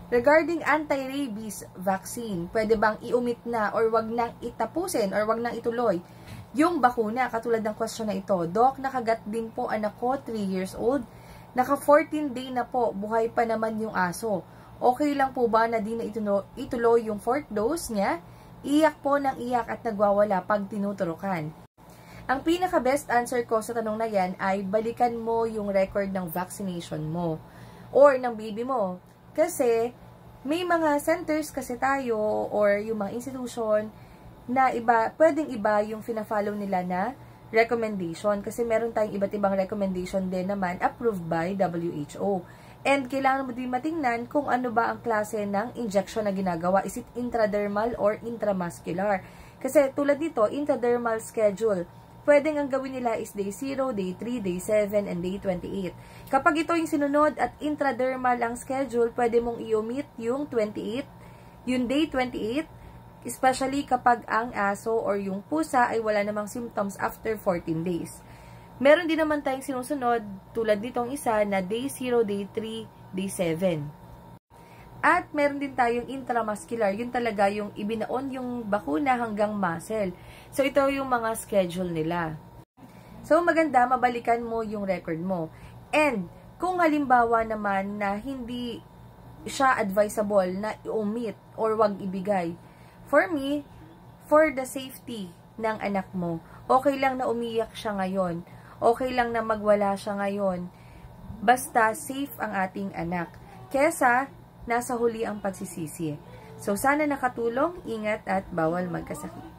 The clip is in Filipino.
Regarding anti-rabies vaccine, pwede bang i-omit na or wag nang itapusin or wag nang ituloy yung bakuna? Katulad ng question na ito, Doc, nakagat din po anak ko, 3 years old. Naka 14 day na po, buhay pa naman yung aso. Okay lang po ba na di na ituloy yung 4th dose niya? Iyak po ng iyak at nagwawala pag tinuturukan. Ang pinaka-best answer ko sa tanong na yan ay balikan mo yung record ng vaccination mo or ng baby mo. Kasi may mga centers kasi tayo or yung mga institution na iba, pwedeng iba yung fina-follow nila na recommendation. Kasi meron tayong iba't ibang recommendation din naman approved by WHO. And kailangan mo din matingnan kung ano ba ang klase ng injection na ginagawa. Is it intradermal or intramuscular? Kasi tulad dito, intradermal schedule. Pwedeng ang gawin nila is day 0, day 3, day 7, and day 28. Kapag ito yung sinunod at intradermal ang schedule, pwede mong i-omit yung 28, yung day 28, especially kapag ang aso or yung pusa ay wala namang symptoms after 14 days. Meron din naman tayong sinusunod, tulad nitong isa na day 0, day 3, day 7. At meron din tayong intramuscular, yun talaga yung ibinaon yung bakuna hanggang muscle. So, ito yung mga schedule nila. So, maganda, mabalikan mo yung record mo. And, kung halimbawa naman na hindi siya advisable na i-omit or wag ibigay, for me, for the safety ng anak mo, okay lang na umiyak siya ngayon. Okay lang na magwala siya ngayon. Basta safe ang ating anak. Kesa, nasa huli ang pagsisisi. So, sana nakatulong, ingat at bawal magkasakit.